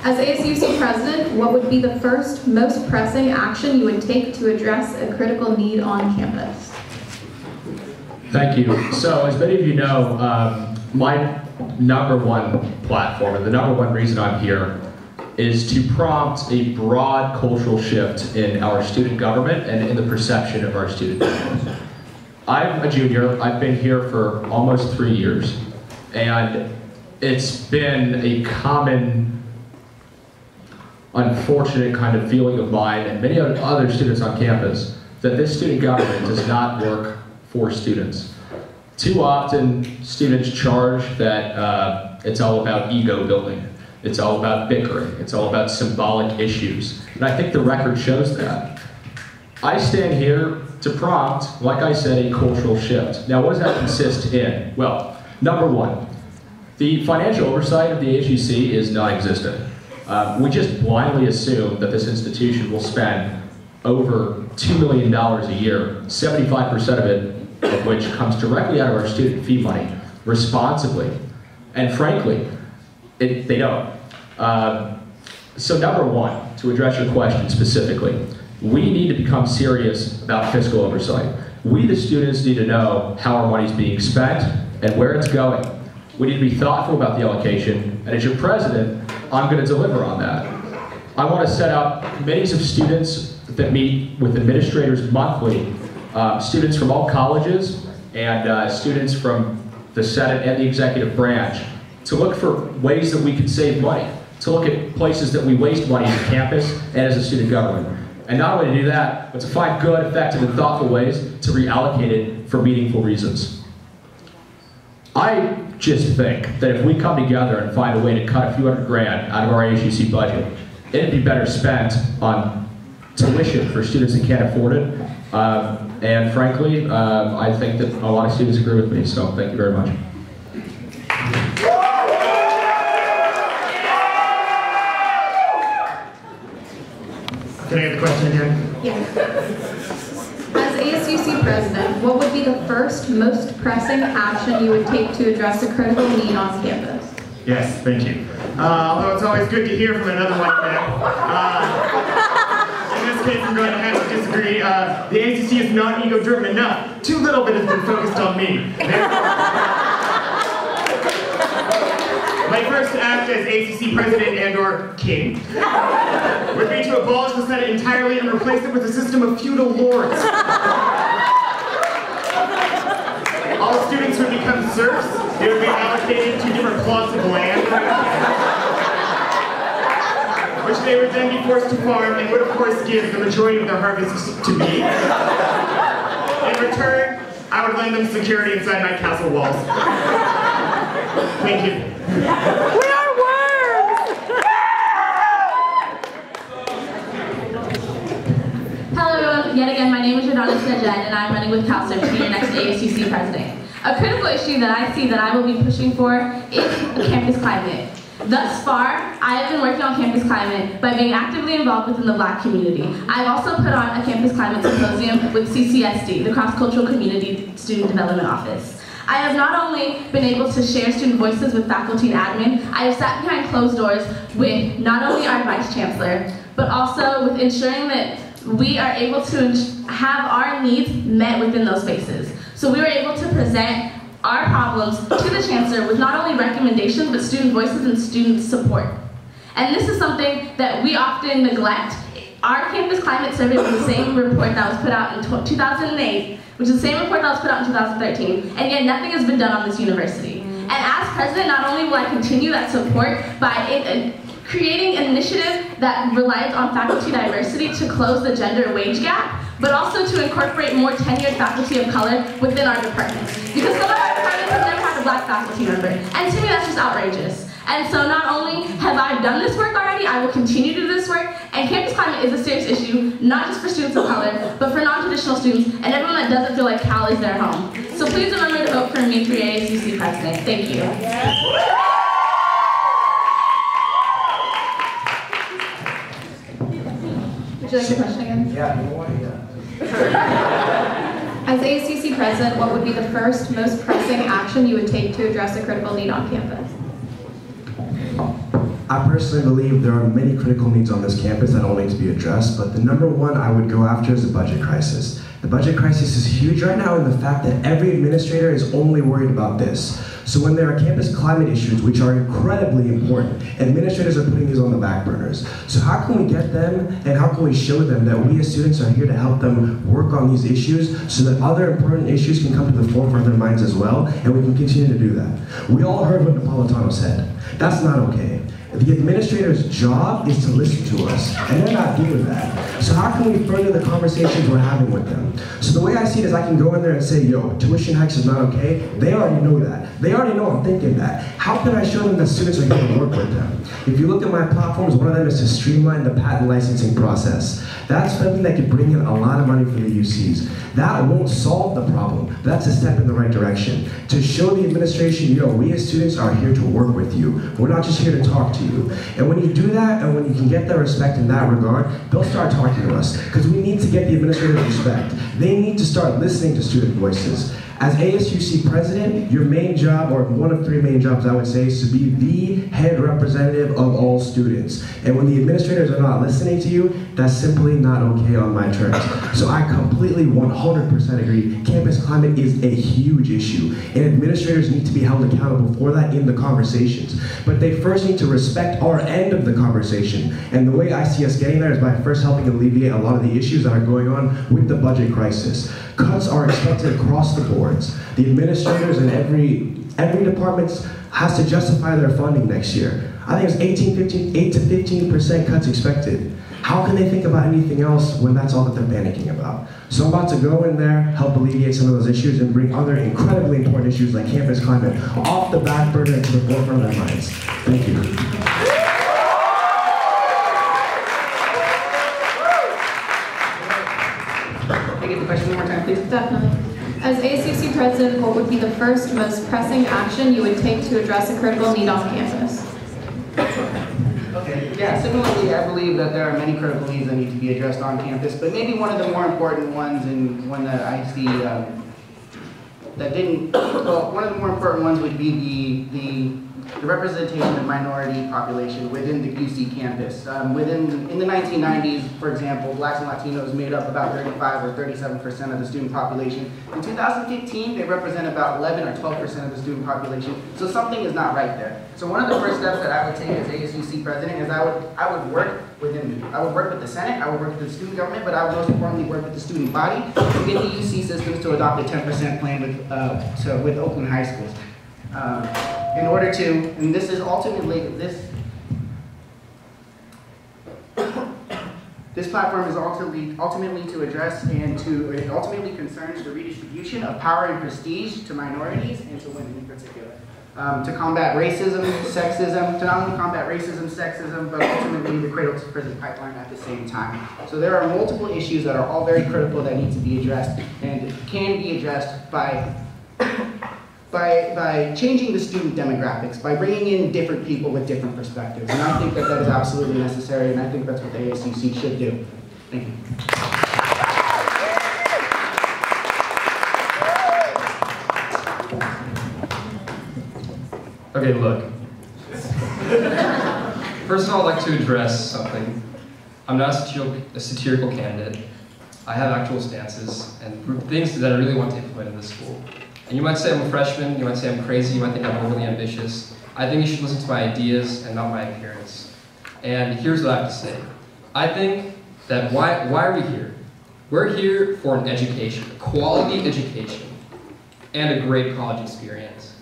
As ASUC president, what would be the first, most pressing action you would take to address a critical need on campus? Thank you. So, as many of you know, my number one platform, and the number one reason I'm here, is to prompt a broad cultural shift in our student government and in the perception of our student government. I'm a junior. I've been here for almost 3 years, and it's been a common, unfortunate kind of feeling of mine and many other students on campus that this student government does not work for students. Too often, students charge that it's all about ego building. It's all about bickering. It's all about symbolic issues. And I think the record shows that. I stand here to prompt, like I said, a cultural shift. Now, what does that consist in? Well, number one, the financial oversight of the ASUC is non-existent. We just blindly assume that this institution will spend over $2 million a year, 75% of it of which comes directly out of our student fee money, responsibly. And frankly, they don't. So number one, to address your question specifically, we need to become serious about fiscal oversight. We, the students, need to know how our money is being spent and where it's going. We need to be thoughtful about the allocation, and as your president, I'm going to deliver on that. I want to set up committees of students that meet with administrators monthly, students from all colleges, and students from the Senate and the executive branch, to look for ways that we can save money, to look at places that we waste money as a campus and as a student government. And not only to do that, but to find good, effective, and thoughtful ways to reallocate it for meaningful reasons. I just think that if we come together and find a way to cut a few $100 grand out of our ASUC budget, it'd be better spent on tuition for students that can't afford it. And frankly, I think that a lot of students agree with me, so thank you very much. Can I get the question again? Yeah. As ASUC president, what would be the first, most pressing action you would take to address a critical need on campus? Yes, thank you. Although it's always good to hear from another white man. In this case, I'm going to have to disagree. The ASUC is not ego-driven enough. Too little bit has been focused on me. My first act as ASUC president and/or king would be to abolish the Senate entirely and replace it with a system of feudal lords. All students would become serfs. They would be allocated to different plots of land, which they would then be forced to farm and would of course give the majority of their harvests to me. In return, I would lend them security inside my castle walls. Thank you. We are worms! Hello everyone, yet again my name is Radana Sajed and I'm running with CalServe to be your next ASUC president. A critical issue that I see that I will be pushing for is campus climate. Thus far, I have been working on campus climate by being actively involved within the Black community. I've also put on a campus climate symposium with CCSD, the Cross-Cultural Community Student Development Office. I have not only been able to share student voices with faculty and admin, I have sat behind closed doors with not only our Vice Chancellor, but also with ensuring that we are able to have our needs met within those spaces. So we were able to present our problems to the Chancellor with not only recommendations, but student voices and student support. And this is something that we often neglect. Our campus climate survey was the same report that was put out in 2008, which is the same report that was put out in 2013, and yet nothing has been done on this university. And as president, not only will I continue that support by creating an initiative that relies on faculty diversity to close the gender wage gap, but also to incorporate more tenured faculty of color within our departments. Because some of our departments have never had a Black faculty member, and to me that's just outrageous. And so not only have I done this work already, I will continue to do this work, and campus climate is a serious issue, not just for students of color, but for non-traditional students and everyone that doesn't feel like Cal is their home. So please remember to vote for me for your ASUC president. Thank you. Would you like the question again? Yeah. As ASUC president, what would be the first, most pressing action you would take to address a critical need on campus? I personally believe there are many critical needs on this campus that all need to be addressed, but the number one I would go after is the budget crisis. The budget crisis is huge right now in the fact that every administrator is only worried about this. So when there are campus climate issues, which are incredibly important, administrators are putting these on the back burners. So how can we get them and how can we show them that we as students are here to help them work on these issues so that other important issues can come to the forefront of their minds as well, and we can continue to do that. We all heard what Napolitano said. That's not okay. The administrator's job is to listen to us, and they're not doing that. So how can we further the conversations we're having with them? So the way I see it is I can go in there and say, yo, tuition hikes is not okay. They already know that. They already know I'm thinking that. How can I show them that students are here to work with them? If you look at my platforms, one of them is to streamline the patent licensing process. That's something that could bring in a lot of money for the UCs. That won't solve the problem. That's a step in the right direction. To show the administration, yo, we as students are here to work with you. We're not just here to talk to you. And when you do that, and when you can get their respect in that regard, they'll start talking to us. Because we need to get the administrators respect. They need to start listening to student voices. As ASUC president, your main job, or one of three main jobs I would say, is to be the head representative of all students. And when the administrators are not listening to you, that's simply not okay on my terms. So I completely 100% agree. Campus climate is a huge issue, and administrators need to be held accountable for that in the conversations. But they first need to respect our end of the conversation. And the way I see us getting there is by first helping alleviate a lot of the issues that are going on with the budget crisis. Cuts are expected across the boards. The administrators in every department has to justify their funding next year. I think it's 8 to 15% cuts expected. How can they think about anything else when that's all that they're panicking about? So I'm about to go in there, help alleviate some of those issues, and bring other incredibly important issues like campus climate off the back burner and to the forefront of their minds. Thank you. Can I get the question one more time, please? Definitely. As ASUC president, what would be the first most pressing action you would take to address a critical need on campus? Okay, yeah, similarly, I believe that there are many critical needs that need to be addressed on campus, but maybe one of the more important ones, and one that I see one of the more important ones would be the representation of minority population within the UC campus. In the 1990s, for example, blacks and Latinos made up about 35 or 37% of the student population. In 2015, they represent about 11 or 12% of the student population. So something is not right there. So one of the first steps that I would take as ASUC president is I would work with the Senate, I would work with the student government, but I would most importantly work with the student body to get the UC systems to adopt a 10% plan with Oakland high schools. In order to, and this is ultimately, this platform is ultimately to address and it ultimately concerns the redistribution of power and prestige to minorities and to women in particular. To combat racism, sexism, to not only combat racism, sexism, but ultimately the cradle to prison pipeline at the same time. So there are multiple issues that are all very critical that need to be addressed and can be addressed by changing the student demographics, by bringing in different people with different perspectives. And I think that that is absolutely necessary, and I think that's what the ASUC should do. Thank you. Okay, look. First of all, I'd like to address something. I'm not a satirical candidate. I have actual stances and things that I really want to implement in this school. And you might say I'm a freshman, you might say I'm crazy, you might think I'm overly ambitious. I think you should listen to my ideas and not my appearance. And here's what I have to say. I think that why are we here? We're here for an education, a quality education, and a great college experience.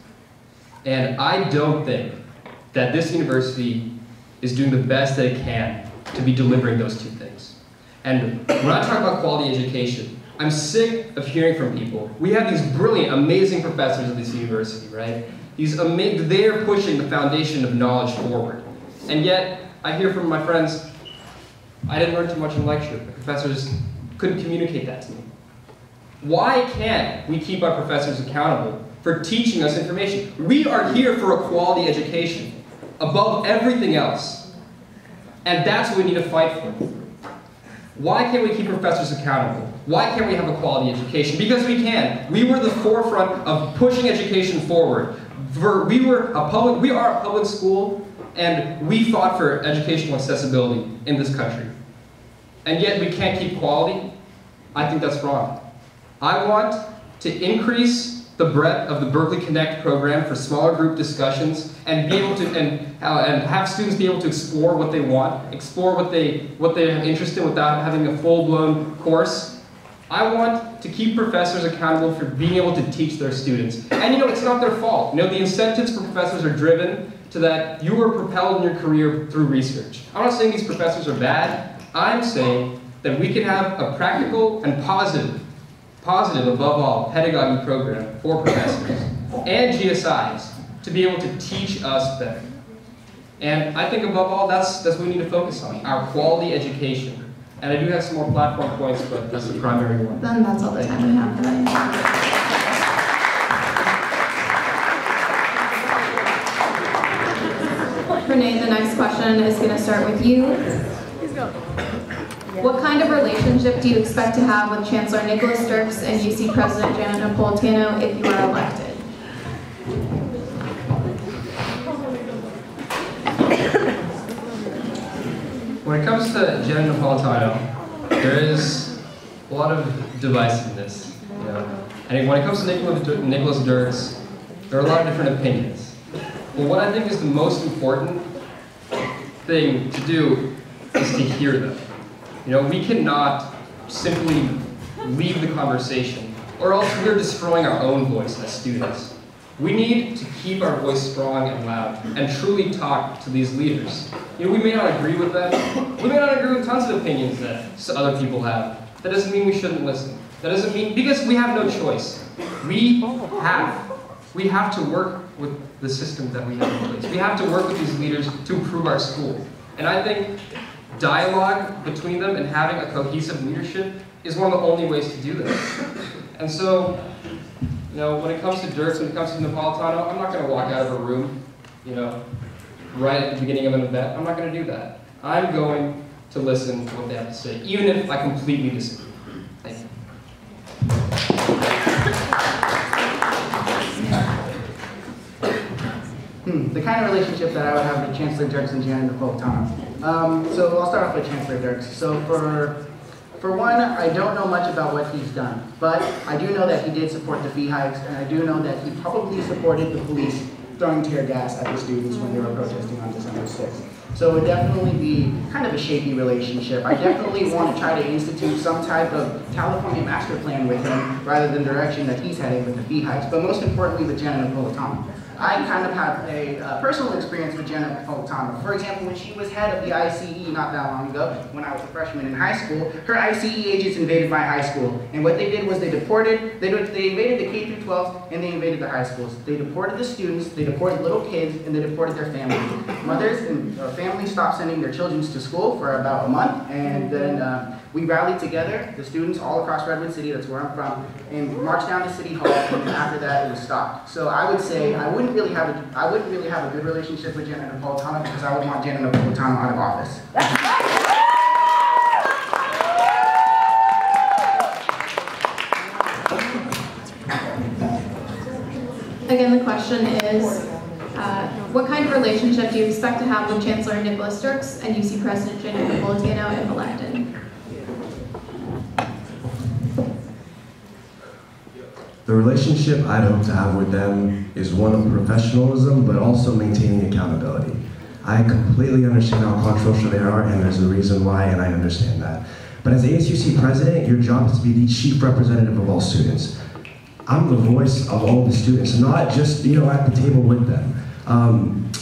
And I don't think that this university is doing the best that it can to be delivering those two things. And when I talk about quality education, I'm sick of hearing from people. We have these brilliant, amazing professors at this university, right? They're pushing the foundation of knowledge forward. And yet, I hear from my friends, I didn't learn too much in lecture. The professors couldn't communicate that to me. Why can't we keep our professors accountable for teaching us information? We are here for a quality education above everything else. And that's what we need to fight for. Why can't we keep professors accountable? Why can't we have a quality education? Because we can. We were the forefront of pushing education forward. We are a public school, and we fought for educational accessibility in this country. And yet we can't keep quality. I think that's wrong. I want to increase the breadth of the Berkeley Connect program for smaller group discussions and be able to and have students be able to explore what they want, explore what they're interested in without having a full-blown course. I want to keep professors accountable for being able to teach their students. And you know, it's not their fault. You know, the incentives for professors are driven to that you were propelled in your career through research. I'm not saying these professors are bad. I'm saying that we can have a practical and positive above all, pedagogy program for professors and GSIs to be able to teach us better. And I think above all, that's what we need to focus on, our quality education. And I do have some more platform points, but that's the primary one. Then that's all the time we have today. Renee, the next question is going to start with you. What kind of relationship do you expect to have with Chancellor Nicholas Dirks and UC President Janet Napolitano if you are elected? When it comes to Janet Napolitano, there is a lot of divisiveness. You know? And when it comes to Nicholas Dirks, there are a lot of different opinions. But what I think is the most important thing to do is to hear them. You know, we cannot simply leave the conversation, or else we're destroying our own voice as students. We need to keep our voice strong and loud, and truly talk to these leaders. You know, we may not agree with them. We may not agree with tons of opinions that other people have. That doesn't mean we shouldn't listen. That doesn't mean, because we have no choice. We have to work with the systems that we have in place. We have to work with these leaders to improve our school. And I think dialogue between them and having a cohesive leadership is one of the only ways to do this. And so, you know, when it comes to Dirks, when it comes to Napolitano, I'm not going to walk out of a room, you know, right at the beginning of an event. I'm not going to do that. I'm going to listen to what they have to say, even if I completely disagree. Thank you. The kind of relationship that I would have with Chancellor Dirks and Janet Napolitano. So I'll start off with Chancellor Dirks. So for one, I don't know much about what he's done, but I do know that he did support the fee hikes, and I do know that he probably supported the police throwing tear gas at the students when they were protesting on December 6th. So it would definitely be kind of a shaky relationship. I definitely want to try to institute some type of California master plan with him rather than the direction that he's heading with the fee hikes, but most importantly with Janet Napolitano. I kind of have a personal experience with Janet Napolitano. For example, when she was head of the ICE not that long ago, when I was a freshman in high school, her ICE agents invaded my high school. And what they did was they invaded the K through 12 and they invaded the high schools. They deported the students, they deported little kids, and they deported their families. Mothers and families stopped sending their children to school for about a month, and then we rallied together, the students all across Redwood City, that's where I'm from, and marched down to City Hall, and then after that it was stopped. So I would say I wouldn't really have a good relationship with Janet Napolitano because I would want Janet Napolitano out of office. Again, the question is, what kind of relationship do you expect to have with Chancellor Nicholas Dirks and UC President Janet Napolitano if elected? The relationship I'd hope to have with them is one of professionalism, but also maintaining accountability. I completely understand how controversial they are, and there's a reason why, and I understand that. But as ASUC president, your job is to be the chief representative of all students. I'm the voice of all the students, not just, you know, at the table with them.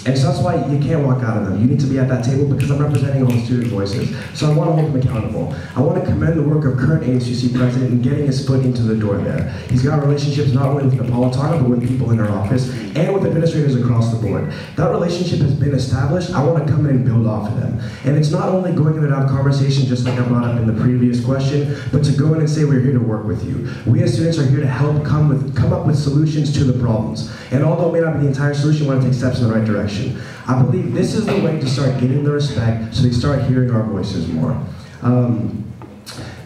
And so that's why you can't walk out of them. You need to be at that table because I'm representing all the student voices. So I want to hold them accountable. I want to commend the work of current ASUC president in getting his foot into the door there. He's got relationships not only with Napolitano, but with people in our office and with administrators across the board. That relationship has been established. I want to come in and build off of them. And it's not only going in and have conversation, just like I brought up in the previous question, but to go in and say we're here to work with you. We as students are here to help come up with solutions to the problems. And although it may not be the entire solution, we want to take steps in the right direction. I believe this is the way to start getting the respect so they start hearing our voices more.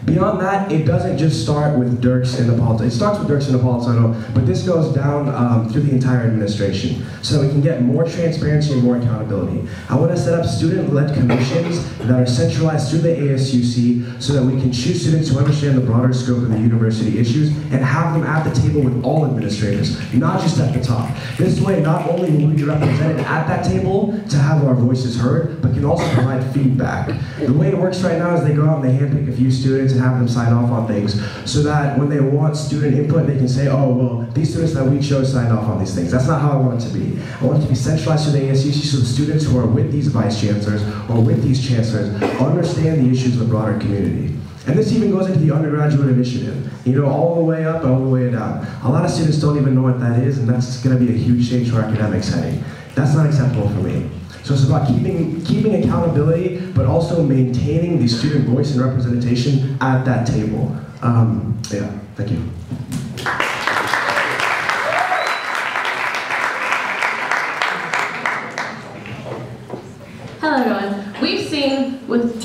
Beyond that, it doesn't just start with Dirks and Napolitano. It starts with Dirks and Napolitano, but this goes down through the entire administration so that we can get more transparency and more accountability. I want to set up student-led commissions that are centralized through the ASUC so that we can choose students who understand the broader scope of the university issues and have them at the table with all administrators, not just at the top. This way, not only will we be represented at that table to have our voices heard, but can also provide feedback. The way it works right now is they go out and they handpick a few students and have them sign off on things so that when they want student input, they can say, oh, well, these students that we chose signed off on these things. That's not how I want it to be. I want it to be centralized to the ASUC so the students who are with these vice chancellors or with these chancellors understand the issues of the broader community. And this even goes into the undergraduate initiative, you know, all the way up and all the way down. A lot of students don't even know what that is, and that's going to be a huge change to our academic setting. That's not acceptable for me. So it's about keeping accountability, but also maintaining the student voice and representation at that table. Yeah, thank you. Hello everyone. We've seen with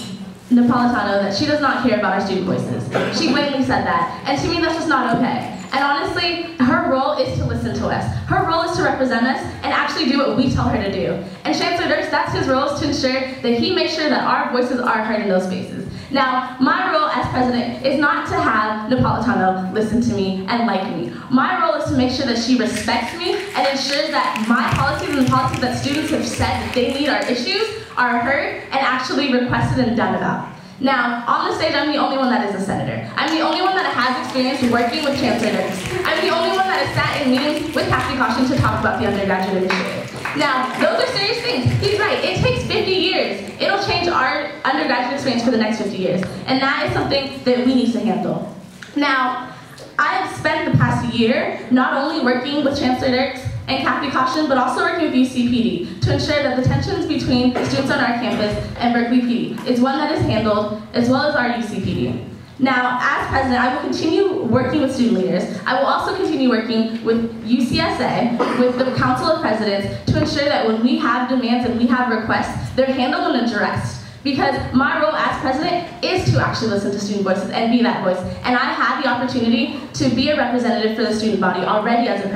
Napolitano that she does not care about our student voices. She blatantly said that, and to me that's just not okay. And honestly, her role is to listen to us. Her role is to represent us and actually do what we tell her to do. And Chancellor Dirks, that's his role, is to ensure that he makes sure that our voices are heard in those spaces. Now, my role as president is not to have Napolitano listen to me and like me. My role is to make sure that she respects me and ensures that my policies and the policies that students have said that they need our issues are heard and actually requested and done about. Now, on the stage, I'm the only one that is a senator. I'm the only one that has experience working with Chancellor Dirks. I'm the only one that has sat in meetings with Kathy Caution to talk about the undergraduate initiative. Now, those are serious things. He's right. It takes 50 years. It'll change our undergraduate experience for the next 50 years. And that is something that we need to handle. Now, I have spent the past year not only working with Chancellor Dirks and Kathy Caution, but also working with UCPD to ensure that the tensions between students on our campus and Berkeley PD is one that is handled, as well as our UCPD. Now, as president, I will continue working with student leaders. I will also continue working with UCSA, with the Council of Presidents, to ensure that when we have demands and we have requests, they're handled and addressed. Because my role as president is to actually listen to student voices and be that voice. And I had the opportunity to be a representative for the student body already as a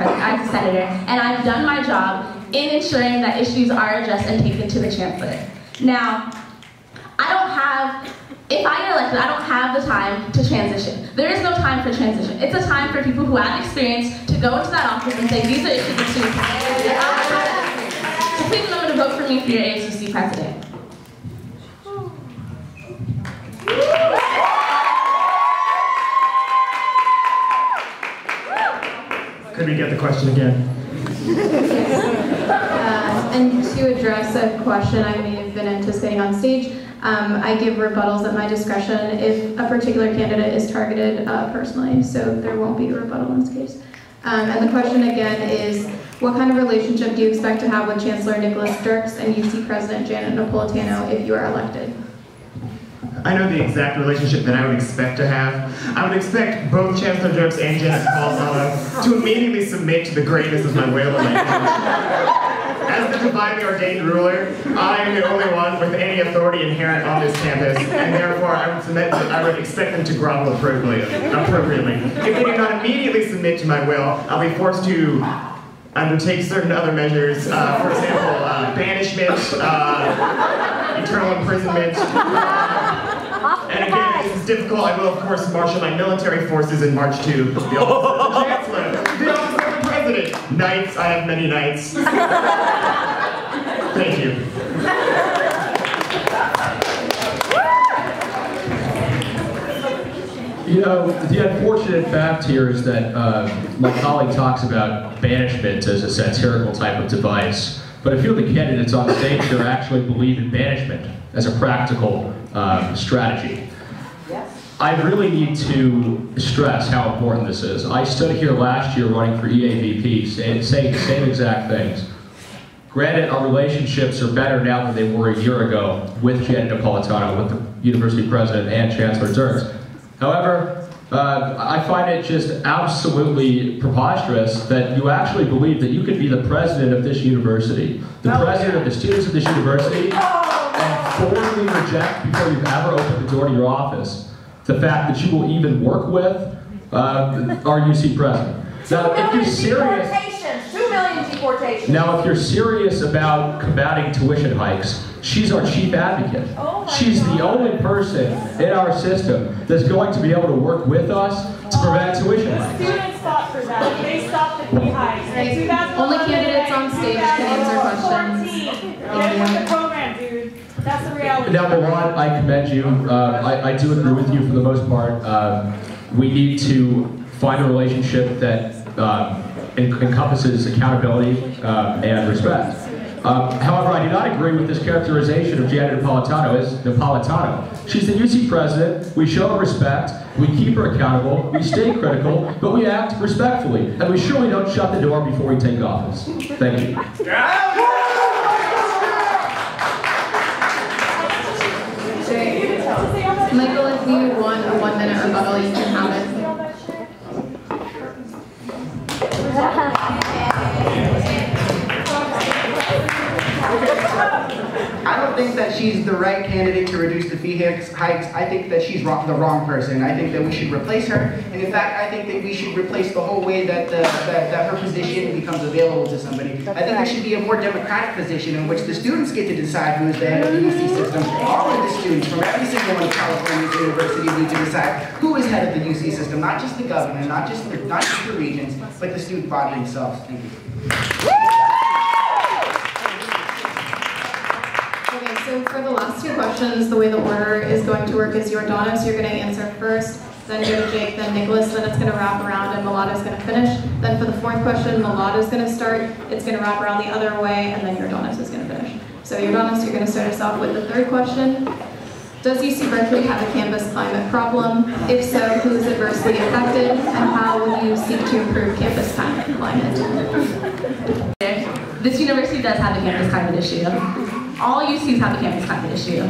senator, and I've done my job in ensuring that issues are addressed and taken to the chancellor. Now, if I get elected, I don't have the time to transition. There is no time for transition. It's a time for people who have experience to go into that office and say, these are issues that students have. So please remember to vote for me for your ASUC president. Could we get the question again? And to address a question I may have been anticipating on stage, I give rebuttals at my discretion if a particular candidate is targeted personally, so there won't be a rebuttal in this case. And the question again is, what kind of relationship do you expect to have with Chancellor Nicholas Dirks and UC President Janet Napolitano if you are elected? I know the exact relationship that I would expect to have. I would expect both Chancellor Dirks and Janet Napolitano to immediately submit to the greatness of my will and my intention. As the divinely ordained ruler, I am the only one with any authority inherent on this campus, and therefore I would expect them to grovel appropriately. If they do not immediately submit to my will, I'll be forced to undertake certain other measures, for example, banishment, eternal imprisonment. And again, this is difficult. I will, of course, marshal my military forces and march to the office of the Chancellor, the office of the President. Knights, I have many knights. Thank you. You know, the unfortunate fact here is that my colleague talks about banishment as a satirical type of device, but a few of the candidates on stage here actually believe in banishment as a practical strategy. I really need to stress how important this is. I stood here last year running for EAVP saying the same exact things. Granted, our relationships are better now than they were a year ago with Janet Napolitano, with the university president and Chancellor Dirks. However, I find it just absolutely preposterous that you actually believe that you could be the president of this university, the president of the students of this university, and formally reject before you've ever opened the door to your office the fact that you will even work with our UC president. Now, if you're serious, 2 million deportations. now if you're serious about combating tuition hikes, she's our chief advocate. She's the only person in our system that's going to be able to work with us to prevent tuition hikes. Students fought for that. They stopped the fee hikes. Only candidates on stage can answer questions. Get with the program, dude. That's the reality. Now, Milan, I commend you. I do agree with you for the most part. We need to find a relationship that encompasses accountability and respect. However, I do not agree with this characterization of Janet Napolitano as Napolitano. She's the UC president, we show her respect, we keep her accountable, we stay critical, but we act respectfully, and we surely don't shut the door before we take office. Thank you. Michael, if you want a 1-minute rebuttal, you can have it. I don't think that she's the right candidate to reduce the fee hikes. I think that she's the wrong person. I think that we should replace her. And in fact, I think that we should replace the whole way that that her position becomes available to somebody. I think there should be a more democratic position in which the students get to decide who is the head of the UC system. All of the students from every single one of California's universities need to decide who is head of the UC system, not just the governor, not just the regents, but the student body themselves. Thank you. Okay, so for the last two questions, the way the order is going to work is Jordanos, you're going to answer first, then go to Jake, then Nicholas, then it's going to wrap around and Milada's going to finish. Then for the fourth question, Milada's going to start, it's going to wrap around the other way, and then Jordanos is going to finish. So Jordanos, you're going to start us off with the third question. Does UC Berkeley have a campus climate problem? If so, who is adversely affected, and how will you seek to improve campus climate? This university does have a campus climate issue. All UCs have a campus climate issue.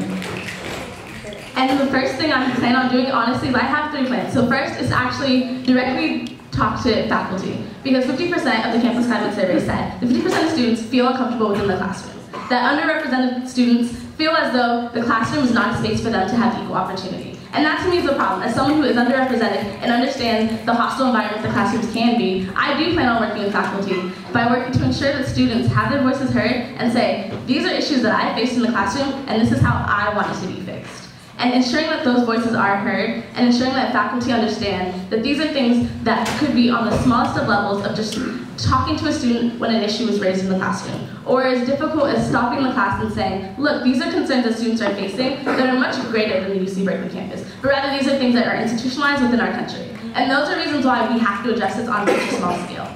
And the first thing I plan on doing, honestly, is I have 3 plans. So first is actually directly talk to faculty. Because 50% of the campus climate survey said that 50% of students feel uncomfortable within the classroom. That underrepresented students feel as though the classroom is not a space for them to have equal opportunity. And that to me is the problem. As someone who is underrepresented and understands the hostile environment the classrooms can be, I do plan on working with faculty by working to ensure that students have their voices heard and say, these are issues that I faced in the classroom and this is how I want it to be fixed. And ensuring that those voices are heard and ensuring that faculty understand that these are things that could be on the smallest of levels of just talking to a student when an issue is raised in the classroom. Or as difficult as stopping the class and saying, look, these are concerns that students are facing that are much greater than the UC Berkeley campus, but rather these are things that are institutionalized within our country. And those are reasons why we have to address this on such a small scale.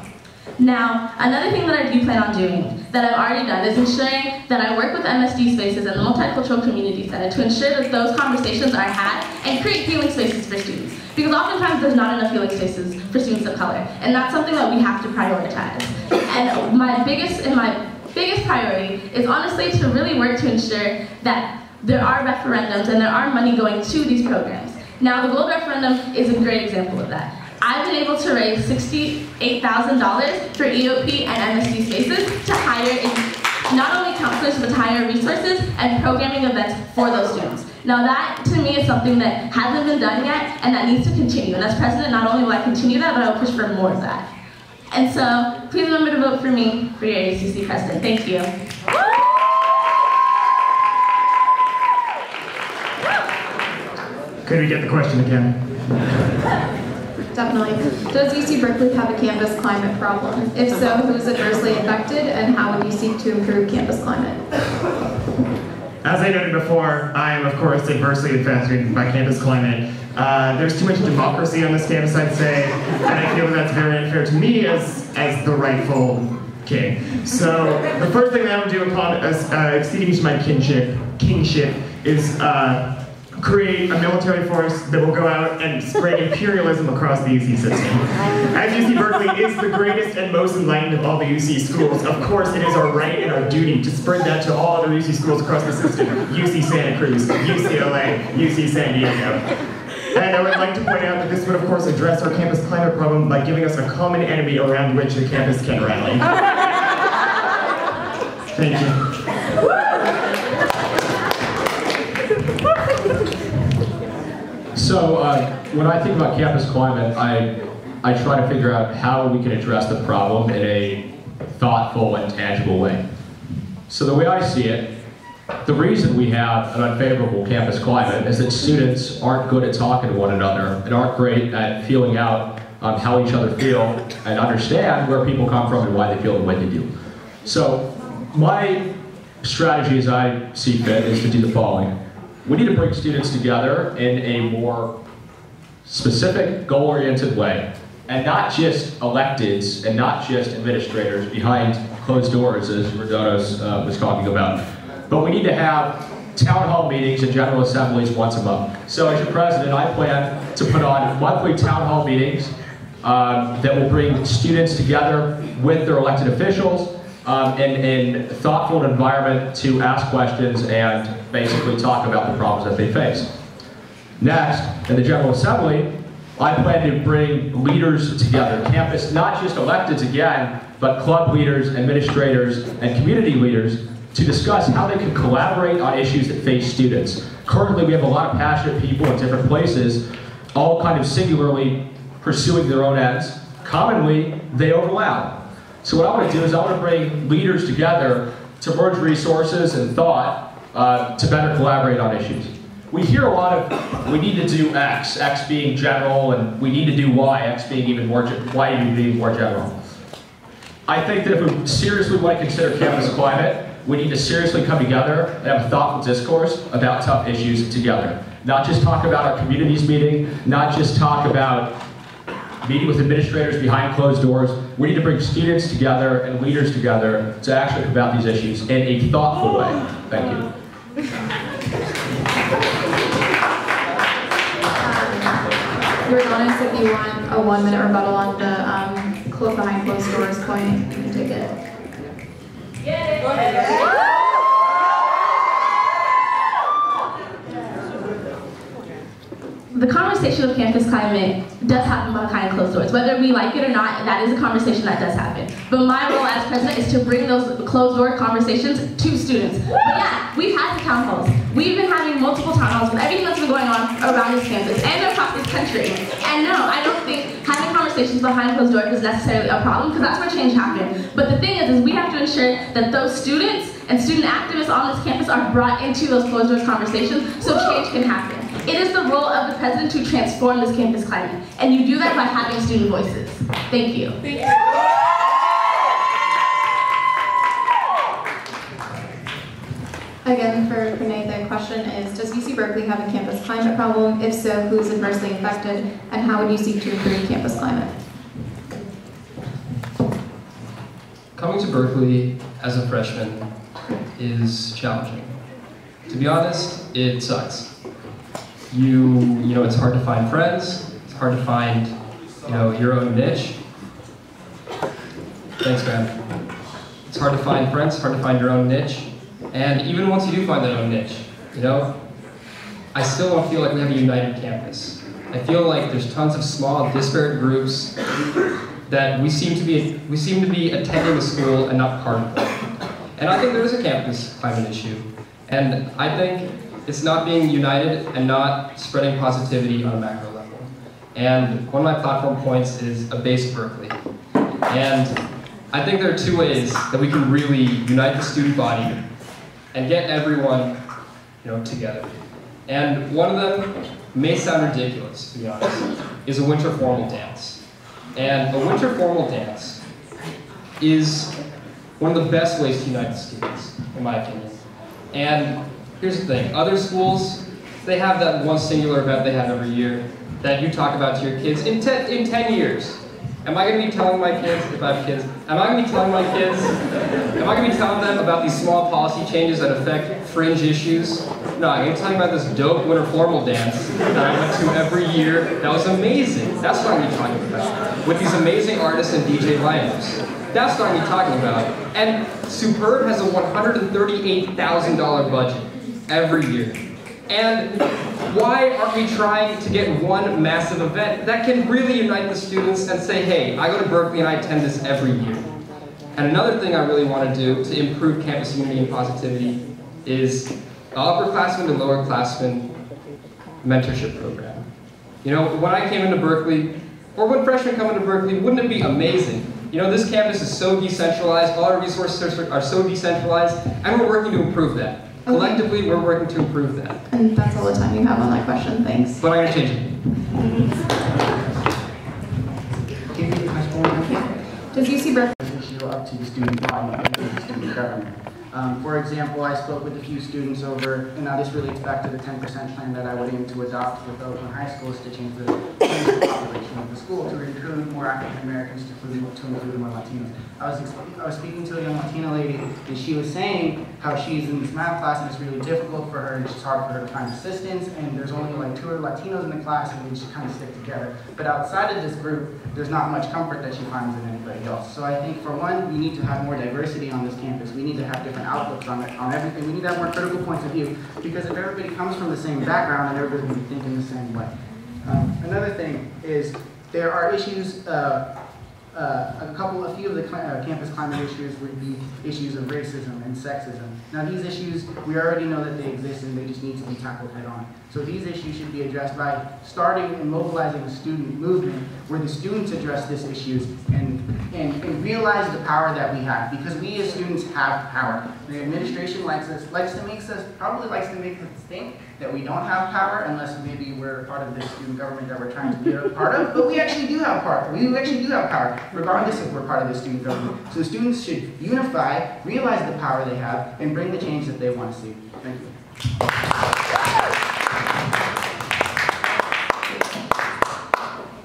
Now, another thing that I do plan on doing, that I've already done, is ensuring that I work with MSD Spaces and the Multicultural Community Center to ensure that those conversations are had and create healing spaces for students. Because oftentimes there's not enough healing spaces for students of color, and that's something that we have to prioritize. And my biggest priority is honestly to really work to ensure that there are referendums and there are money going to these programs. Now, the Gold Referendum is a great example of that. I've been able to raise $68,000 for EOP and MSD Spaces to hire not only counselors, but to hire resources and programming events for those students. Now that, to me, is something that hasn't been done yet and that needs to continue. And as president, not only will I continue that, but I will push for more of that. And so, please remember to vote for me for your ASUC president. Thank you. Could we get the question again? Definitely. Does UC Berkeley have a campus climate problem? If so, who is adversely affected, and how would you seek to improve campus climate? As I noted before, I am, of course, adversely affected by campus climate. There's too much democracy on this campus, I'd say, and I feel that's very unfair to me as the rightful king. So the first thing that I would do upon acceding to my kingship is create a military force that will go out and spread imperialism across the UC system. As UC Berkeley is the greatest and most enlightened of all the UC schools, of course it is our right and our duty to spread that to all other UC schools across the system. UC Santa Cruz, UCLA, UC San Diego. And I would like to point out that this would of course address our campus climate problem by giving us a common enemy around which the campus can rally. Thank you. So So when I think about campus climate, I try to figure out how we can address the problem in a thoughtful and tangible way. So the way I see it, the reason we have an unfavorable campus climate is that students aren't good at talking to one another and aren't great at feeling out how each other feel and understand where people come from and why they feel the way they do. So my strategy as I see fit is to do the following. We need to bring students together in a more specific, goal-oriented way, and not just electeds and not just administrators behind closed doors, as Rodonos was talking about. But we need to have town hall meetings and general assemblies once a month. So as your president, I plan to put on monthly town hall meetings that will bring students together with their elected officials in a thoughtful environment to ask questions and basically talk about the problems that they face. Next, in the General Assembly, I plan to bring leaders together, campus, not just electeds again, but club leaders, administrators, and community leaders to discuss how they can collaborate on issues that face students. Currently, we have a lot of passionate people in different places, all kind of singularly pursuing their own ends. Commonly, they overlap. So what I want to do is I want to bring leaders together to merge resources and thought to better collaborate on issues. We hear a lot of, we need to do X, X being general, and we need to do Y, X being even more, Y being more general. I think that if we seriously want to consider campus climate, we need to seriously come together and have a thoughtful discourse about tough issues together. Not just talk about our communities meeting, not just talk about meeting with administrators behind closed doors. We need to bring students together and leaders together to actually come about these issues in a thoughtful way. Thank you. Rodonis, if you want a 1-minute rebuttal on the behind closed doors point, you can take it. Go ahead. The conversation of campus climate does happen behind closed doors. Whether we like it or not, that is a conversation that does happen. But my role as president is to bring those closed door conversations to students. But yeah, we've had the town halls. We've been having multiple town halls with everything that's been going on around this campus and across this country. And no, I don't think having conversations behind closed doors is necessarily a problem, because that's where change happens. But the thing is we have to ensure that those students and student activists on this campus are brought into those closed doors conversations so change can happen. It is the role of the president to transform this campus climate, and you do that by having student voices. Thank you. Thank you. Again, for Renee, the question is, does UC Berkeley have a campus climate problem? If so, who's adversely affected, and how would you seek to improve campus climate? Coming to Berkeley as a freshman is challenging. To be honest, it sucks. You know, it's hard to find friends. It's hard to find, your own niche. Thanks, man. It's hard to find friends. It's hard to find your own niche. And even once you do find that own niche, I still don't feel like we have a united campus. I feel like there's tons of small, disparate groups that we seem to be attending the school and not part of it. And I think there is a campus climate issue. And I think it's not being united and not spreading positivity on a macro level. And one of my platform points is a base Berkeley. And I think there are two ways that we can really unite the student body and get everyone, together. And one of them may sound ridiculous, to be honest, is a winter formal dance. And a winter formal dance is one of the best ways to unite the students, in my opinion. And here's the thing, other schools, they have that one singular event they have every year that you talk about to your kids in 10 years. Am I going to be telling my kids, if I have kids, am I going to be telling them about these small policy changes that affect fringe issues? No, I'm going to tell you about this dope winter formal dance that I went to every year that was amazing. That's what I'm going to be talking about. With these amazing artists and DJ lineups. That's what I'm going to be talking about. And Superb has a $138,000 budget every year. And why aren't we trying to get one massive event that can really unite the students and say, hey, I go to Berkeley and I attend this every year. And another thing I really want to do to improve campus unity and positivity is an upperclassmen to lowerclassmen mentorship program. You know, when I came into Berkeley, or when freshmen come into Berkeley, wouldn't it be amazing? You know, this campus is so decentralized, all our resources are so decentralized, and we're working to improve that. Okay. Collectively, we're working to improve that. And that's all the time you have on that question, thanks. But I'm going to change it. Does UC Berkeley issue up to the student body and to the student government? For example, I spoke with a few students over, and now this relates back to the 10% plan that I would aim to adopt with Oakland High Schools to change the population of the school to include more African Americans, to include more Latinos. I was speaking to a young Latina lady, and she was saying how she's in this math class and it's really difficult for her, and it's hard for her to find assistants, and there's only like 2 Latinos in the class, and we just kind of stick together. But outside of this group, there's not much comfort that she finds in anybody else. So I think for one, we need to have more diversity on this campus. We need to have different outlooks on everything. We need to have more critical points of view, because if everybody comes from the same background, then everybody's going to be thinking the same way. Another thing is there are issues, a few of the campus climate issues would be issues of racism and sexism. Now these issues, we already know that they exist and they just need to be tackled head on. So these issues should be addressed by starting and mobilizing a student movement where the students address these issues and realize the power that we have, because we as students have power. The administration probably likes to make us think that we don't have power unless maybe we're part of this student government that we're trying to be a part of, but we actually do have power. We actually do have power, regardless if we're part of the student government. So students should unify, realize the power they have, and bring the change that they want to see. Thank you.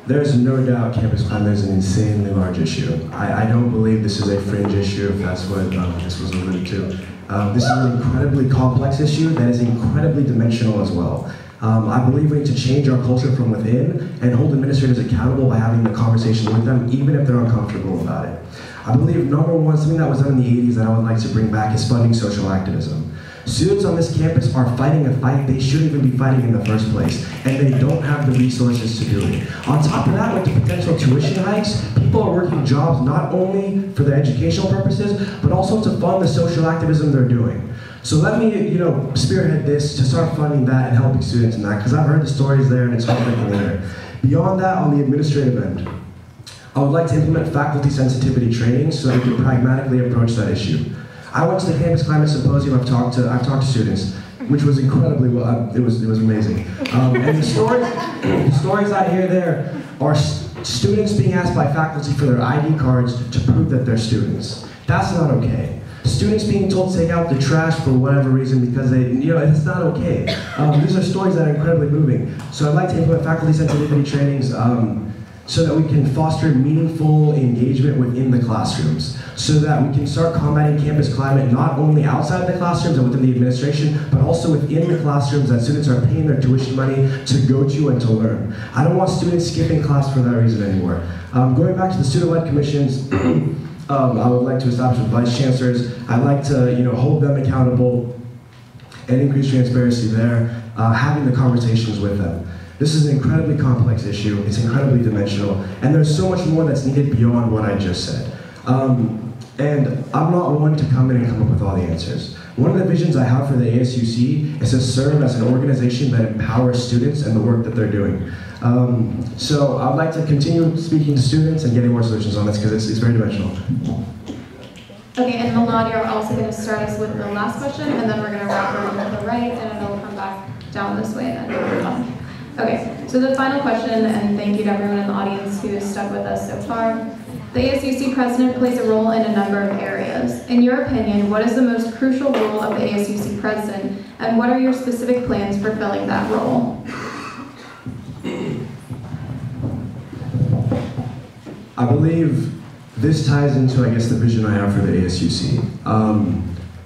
There's no doubt campus climate is an insanely large issue. I don't believe this is a fringe issue, if that's what this was alluded to. This is an incredibly complex issue that is incredibly dimensional as well. I believe we need to change our culture from within and hold administrators accountable by having the conversation with them, even if they're uncomfortable about it. I believe number one, something that was done in the 80s that I would like to bring back is funding social activism. Students on this campus are fighting a fight they shouldn't even be fighting in the first place, and they don't have the resources to do it. On top of that, with the potential tuition hikes, people are working jobs not only for their educational purposes, but also to fund the social activism they're doing. So let me, spearhead this to start funding that and helping students in that, because I've heard the stories there and it's heartbreaking there. Beyond that, on the administrative end, I would like to implement faculty sensitivity training so that we can pragmatically approach that issue. I went to the Campus Climate Symposium. I've talked to students, which was incredibly well. It was amazing. And the stories I hear there are students being asked by faculty for their ID cards to prove that they're students. That's not okay. Students being told to take out the trash for whatever reason because it's not okay. These are stories that are incredibly moving. So I'd like to implement faculty sensitivity trainings so that we can foster meaningful engagement within the classrooms, so that we can start combating campus climate not only outside the classrooms and within the administration, but also within the classrooms that students are paying their tuition money to go to and to learn. I don't want students skipping class for that reason anymore. Going back to the student-led commissions, I would like to establish with vice chancellors. I'd like to hold them accountable and increase transparency there, having the conversations with them. This is an incredibly complex issue, it's incredibly dimensional, and there's so much more that's needed beyond what I just said. And I'm not one to come in and come up with all the answers. One of the visions I have for the ASUC is to serve as an organization that empowers students and the work that they're doing. So I'd like to continue speaking to students and getting more solutions on this because it's very dimensional. Okay, and Melania, you're also going to start us with the last question, and then we're going to wrap around to the right, and it'll come back down this way, and then we're done. Okay, so the final question, and thank you to everyone in the audience who has stuck with us so far. The ASUC president plays a role in a number of areas. In your opinion, what is the most crucial role of the ASUC president, and what are your specific plans for filling that role? I believe this ties into, I guess, the vision I have for the ASUC.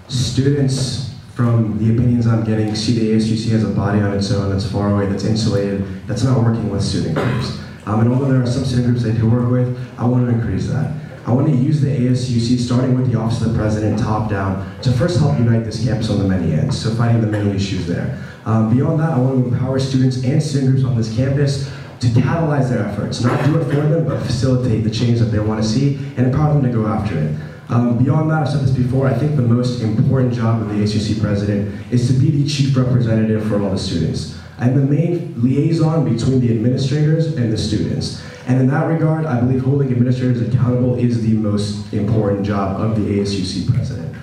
Students, from the opinions I'm getting, see the ASUC as a body on its own that's far away, that's insulated, that's not working with student groups. And although there are some student groups I do work with, I want to increase that. I want to use the ASUC, starting with the Office of the President, top down, to first help unite this campus on the many ends, so fighting the many issues there. Beyond that, I want to empower students and student groups on this campus to catalyze their efforts, not do it for them, but facilitate the change that they want to see and empower them to go after it. Beyond that, I've said this before, I think the most important job of the ASUC president is to be the chief representative for all the students. I'm the main liaison between the administrators and the students. And in that regard, I believe holding administrators accountable is the most important job of the ASUC president.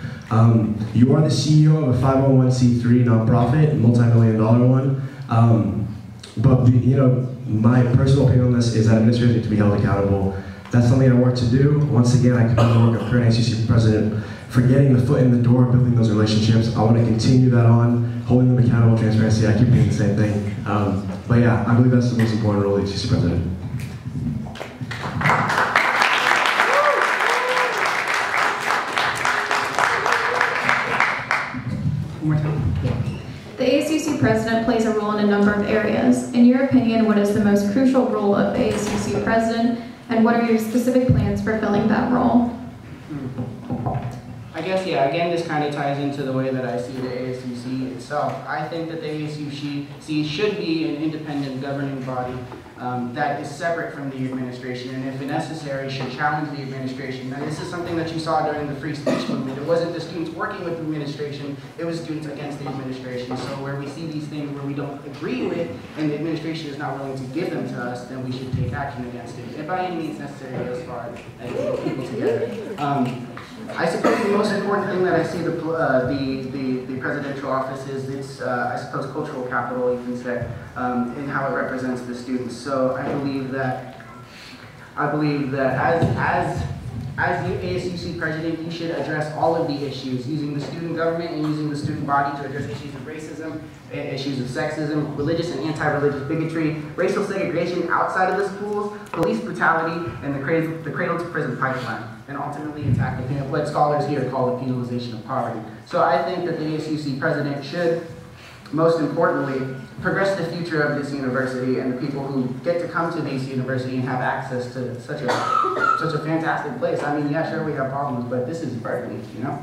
You are the CEO of a 501c3 nonprofit, multi-million-dollar one. But you know, my personal opinion on this is that administrators need to be held accountable. That's something I work to do. Once again, I commend the work of current ASUC president for getting the foot in the door, building those relationships. I want to continue that on, holding them accountable, transparency. I keep doing the same thing. But yeah, I believe that's the most important role of the ASUC president. One more time. The ASUC president plays a role in a number of areas. In your opinion, what is the most crucial role of the ASUC president, and what are your specific plans for filling that role? I guess, yeah, again, this kind of ties into the way that I see the ASUC itself. I think that the ASUC should be an independent governing body that is separate from the administration, and if necessary, should challenge the administration. Now, this is something that you saw during the free speech movement. It wasn't the students working with the administration, it was students against the administration. So where we see these things where we don't agree with, and the administration is not willing to give them to us, then we should take action against it. And by any means necessary as far as people together. I suppose the most important thing that I see the presidential office is its, I suppose, cultural capital, you can say, in how it represents the students. So I believe that as the ASUC president, you should address all of the issues, using the student government and using the student body to address issues of racism, issues of sexism, religious and anti-religious bigotry, racial segregation outside of the schools, police brutality, and the cradle to prison pipeline, and ultimately attack what scholars here call the penalization of poverty. So I think that the ASUC president should, most importantly, progress the future of this university and the people who get to come to this university and have access to such a fantastic place. I mean, yeah, sure, we have problems, but this is Berkeley, you know?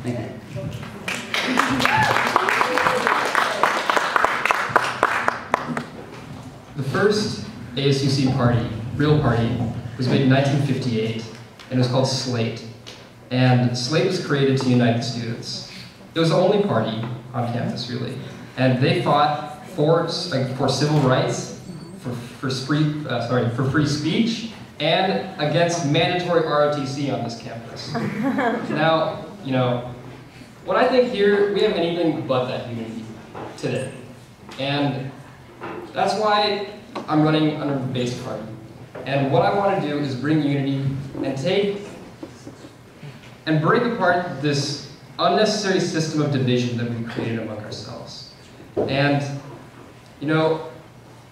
Thank you. The first ASUC party, real party, was made in 1958, and it was called SLATE. And SLATE was created to unite the students. It was the only party on campus, really. And they fought for civil rights, for free speech, and against mandatory ROTC on this campus. Now, you know, what I think here, we have anything but that unity today. And that's why I'm running under the base party. And what I want to do is bring unity and break apart this unnecessary system of division that we've created among ourselves. And, you know,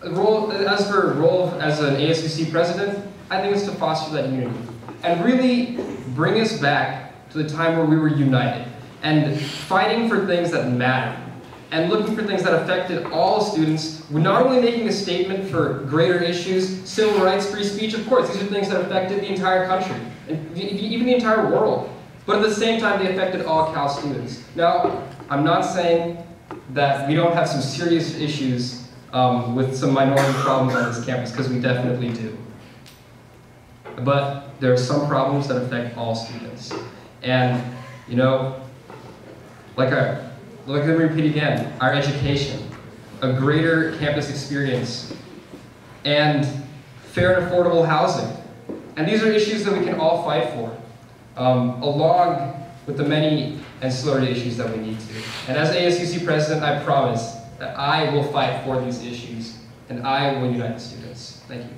as for a role as an ASUC president, I think it's to foster that unity and really bring us back to the time where we were united and fighting for things that matter and looking for things that affected all students. We're not only making a statement for greater issues, civil rights, free speech, of course, these are things that affected the entire country and even the entire world. But at the same time, they affected all Cal students. Now, I'm not saying that we don't have some serious issues with some minority problems on this campus, because we definitely do. But there are some problems that affect all students. And, you know, let me repeat again, our education, a greater campus experience, and fair and affordable housing. And these are issues that we can all fight for, along with the many ancillary issues that we need to. And as ASUC president, I promise that I will fight for these issues, and I will unite the students. Thank you.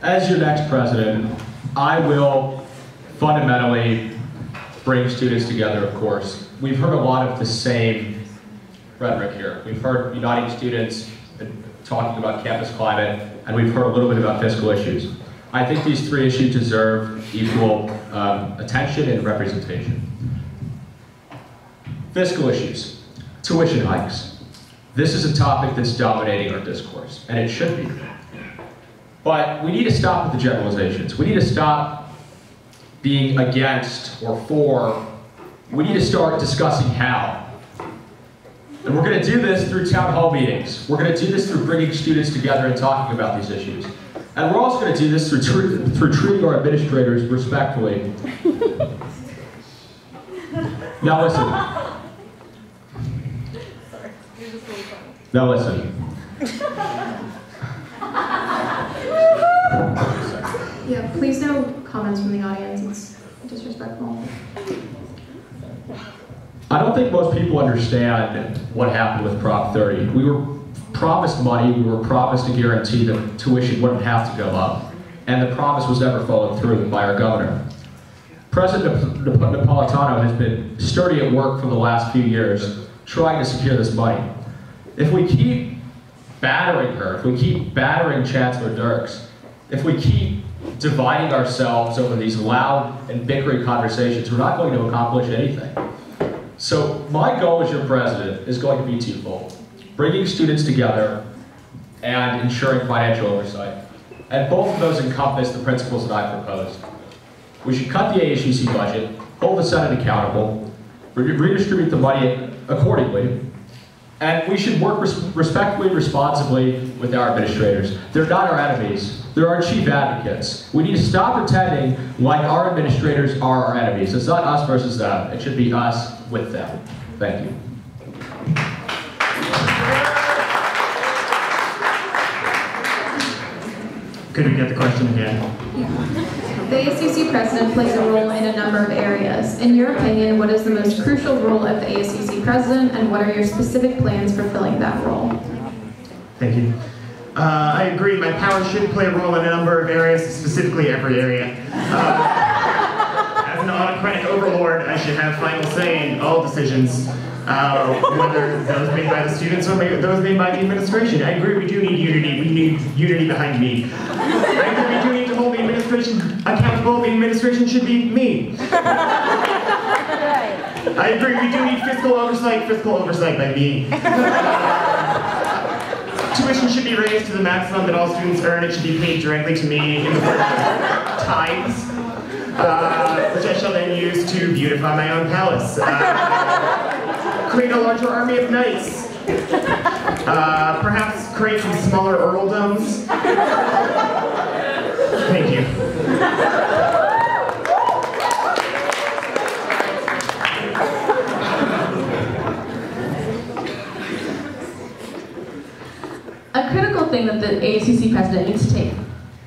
As your next president, I will fundamentally bring students together, of course. We've heard a lot of the same rhetoric here. We've heard uniting students and talking about campus climate, and we've heard a little bit about fiscal issues. I think these three issues deserve equal attention and representation. Fiscal issues, tuition hikes. This is a topic that's dominating our discourse, and it should be. But we need to stop with the generalizations. We need to stop being against or for. We need to start discussing how. And we're going to do this through town hall meetings. We're going to do this through bringing students together and talking about these issues. And we're also going to do this through treating our administrators respectfully. Now listen. Now listen. Yeah, please no comments from the audience. It's disrespectful. I don't think most people understand what happened with Prop 30. We were promised money, we were promised a guarantee that tuition wouldn't have to go up, and the promise was never followed through by our governor. President Napolitano has been sturdy at work for the last few years, trying to secure this money. If we keep battering her, if we keep battering Chancellor Dirks, if we keep dividing ourselves over these loud and bickering conversations, we're not going to accomplish anything. So my goal as your president is going to be twofold: bringing students together and ensuring financial oversight. And both of those encompass the principles that I proposed. We should cut the ASUC budget, hold the Senate accountable, redistribute the money accordingly, and we should work respectfully and responsibly with our administrators. They're not our enemies, they're our chief advocates. We need to stop pretending like our administrators are our enemies. It's not us versus them, it should be us with them. Thank you. Could we get the question again? The ASUC president plays a role in a number of areas. In your opinion, what is the most crucial role of the ASUC president, and what are your specific plans for filling that role? Thank you. I agree, my power should play a role in a number of areas, specifically every area. As an autocratic overlord, I should have final say in all decisions, whether those made by the students or those made by the administration. I agree we do need unity. We need unity behind me. I agree we do need to hold the administration accountable. The administration should be me. I agree we do need fiscal oversight by me. Tuition should be raised to the maximum that all students earn. It should be paid directly to me in the form of tithes, which I shall then use to beautify my own palace. Create a larger army of knights. Perhaps create some smaller earldoms. Thank you. A critical thing that the ASUC president needs to take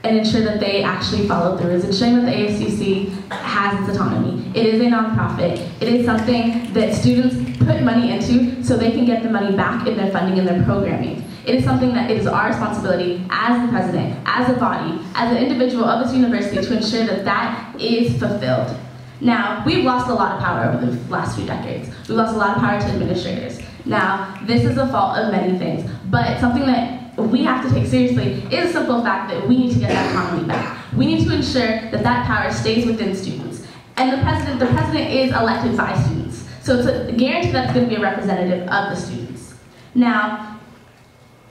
and ensure that they actually follow through is ensuring that the ASUC has its autonomy. It is a nonprofit. It is something that students put money into so they can get the money back in their funding and their programming. It is something that it is our responsibility as the president, as a body, as an individual of this university to ensure that that is fulfilled. Now, we've lost a lot of power over the last few decades. We've lost a lot of power to administrators. Now, this is a fault of many things, but something that we have to take seriously is the simple fact that we need to get that autonomy back. We need to ensure that that power stays within students. And the president is elected by students. So it's a guarantee that it's going to be a representative of the students. Now,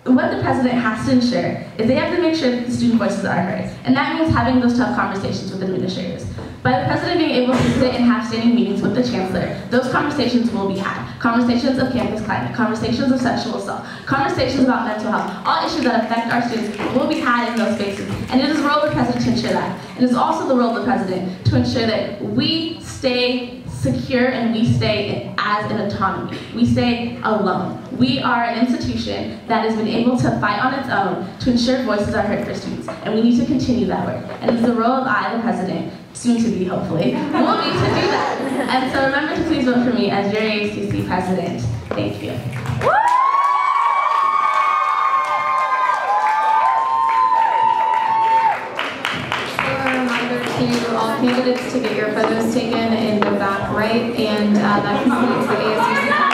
what the president has to ensure is they have to make sure that the student voices are heard. And that means having those tough conversations with administrators. By the president being able to sit and have standing meetings with the chancellor, those conversations will be had. Conversations of campus climate, conversations of sexual assault, conversations about mental health, all issues that affect our students will be had in those spaces. And it is the role of the president to ensure that. It is also the role of the president to ensure that we stay secure and we stay as an autonomy. We stay alone. We are an institution that has been able to fight on its own to ensure voices are heard for students. And we need to continue that work. And it is the role of I, the president, soon to be hopefully, will be to do that. And so remember to please vote for me as your ASUC president. Thank you. To all candidates to get your photos taken in the back right, and that concludes the ASUC